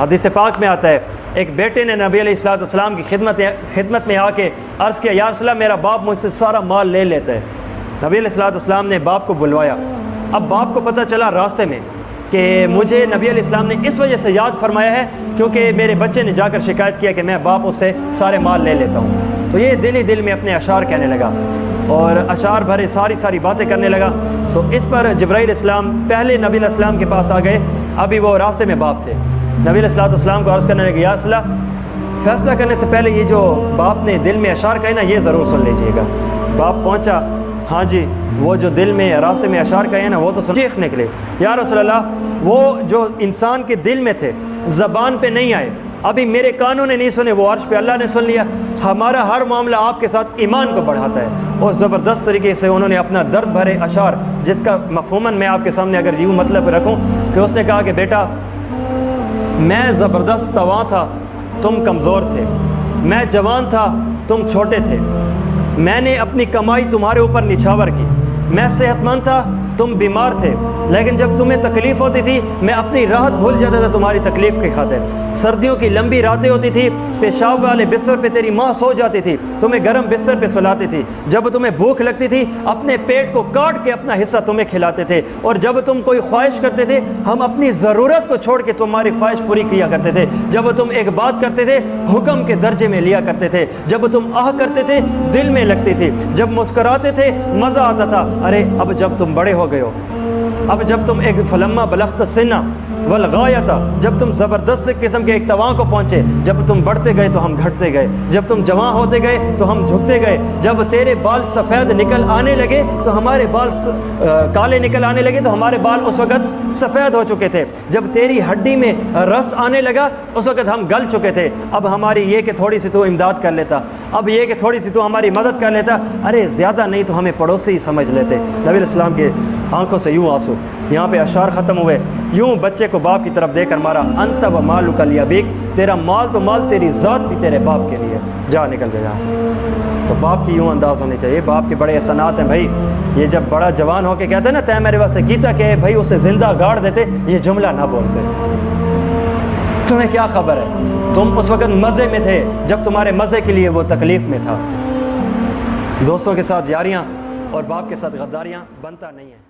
حدیث پاک میں آتا ہے ایک بیٹے نے نبی علیہ السلام کی خدمت میں آ کے عرض کیا، یا رسول اللہ میرا باپ مجھ سے سارا مال لے لیتا ہے۔ نبی علیہ السلام نے باپ کو بلوایا۔ اب باپ کو پتہ چلا راستے میں کہ مجھے نبی علیہ السلام نے اس وجہ سے یاد فرمایا ہے کیونکہ میرے بچے نے جا کر شکایت کیا کہ میں باپ اس سے سارے مال لے لیتا ہوں۔ تو یہ دل ہی دل میں اپنے اشعار کہنے لگا اور اشعار بھرے ساری باتیں کرنے لگا۔ تو اس پر جبرائیل السلام پہلے نبی علیہ السلام کے پاس آ گئے، ابھی وہ راستے میں باپ تھے۔ نبی علیہ السلام کو عرض کرنے لگے، یا رسول اللہ فیصلہ کرنے سے پہلے یہ جو باپ نے دل میں اشعار کہے نا، یہ ضرور سن لیجئے گا۔ باپ پہنچا، ہاں جی وہ جو دل میں راستے میں اشعار کہے نا وہ تو چیخ نکلے، یا رسول اللہ وہ جو انسان کے دل میں تھے زبان پہ نہیں آئے، ابھی میرے کانوں نے نہیں سنے، وہ عرش پہ اللہ نے سن لیا۔ ہمارا ہر معاملہ آپ کے ساتھ ایمان کو بڑھاتا ہے۔ اور زبردست طریقے سے انہوں نے اپنا درد بھرے اشعار، جس کا مفہوماً میں آپ کے سامنے اگر یوں مطلب رکھوں کہ اس نے کہا کہ بیٹا میں زبردست تواں تھا، تم کمزور تھے، میں جوان تھا، تم چھوٹے تھے، میں نے اپنی کمائی تمہارے اوپر نچھاور کی، میں صحت مند تھا، تم بیمار تھے، لیکن جب تمہیں تکلیف ہوتی تھی میں اپنی راحت بھول جاتا تھا تمہاری تکلیف کی خاطر۔ سردیوں کی لمبی راتیں ہوتی تھی، پیشاب والے بستر پہ تیری ماں سو جاتی تھی، تمہیں گرم بستر پہ سلاتی تھی۔ جب تمہیں بھوک لگتی تھی اپنے پیٹ کو کاٹ کے اپنا حصہ تمہیں کھلاتے تھے، اور جب تم کوئی خواہش کرتے تھے ہم اپنی ضرورت کو چھوڑ کے تمہاری خواہش پوری کیا کرتے تھے۔ جب تم ایک بات کرتے تھے حکم کے درجے میں لیا کرتے تھے، جب تم آہ کرتے تھے دل میں لگتی تھی، جب مسکراتے تھے مزہ آتا تھا۔ ارے اب جب تم بڑے ہو گئے ہو، اب جب تم ایک فلما بلغت السن والغایۃ، جب تم زبردست قسم کے ایک تواں کو پہنچے، جب تم بڑھتے گئے تو ہم گھٹتے گئے، جب تم جوان ہوتے گئے تو ہم جھکتے گئے، جب تیرے بال سفید نکل آنے لگے تو ہمارے بال کالے نکل آنے لگے تو ہمارے بال اس وقت سفید ہو چکے تھے، جب تیری ہڈی میں رس آنے لگا اس وقت ہم گل چکے تھے۔ اب ہماری یہ کہ تھوڑی سی تو امداد کر لیتا، اب یہ کہ تھوڑی سی تو ہماری مدد کر لیتا، ارے زیادہ نہیں تو ہمیں پڑوسی ہی سمجھ لیتے۔ نبی علیہ السلام کے آنکھوں سے یوں آنسو، یہاں پہ اشعار ختم ہوئے، یوں بچے کو باپ کی طرف دے کر مارا، انت و مالک لیابیک، تیرا مال تو مال، تیری ذات بھی تیرے باپ کے لیے، جا نکل جا یہاں سے۔ تو باپ کی یوں انداز ہونی چاہیے، باپ کے بڑے احسانات ہیں بھائی۔ یہ جب بڑا جوان ہو کے کہتے ہیں نا تے میرے واسطے کیتا کہ بھائی اسے زندہ گاڑ دیتے، یہ جملہ نہ بولتے۔ تمہیں کیا خبر ہے، تم اس وقت مزے میں تھے جب تمہارے مزے کے لیے وہ تکلیف میں تھا۔ دوستوں کے ساتھ یاریاں اور باپ کے ساتھ غداریاں بنتا نہیں ہیں۔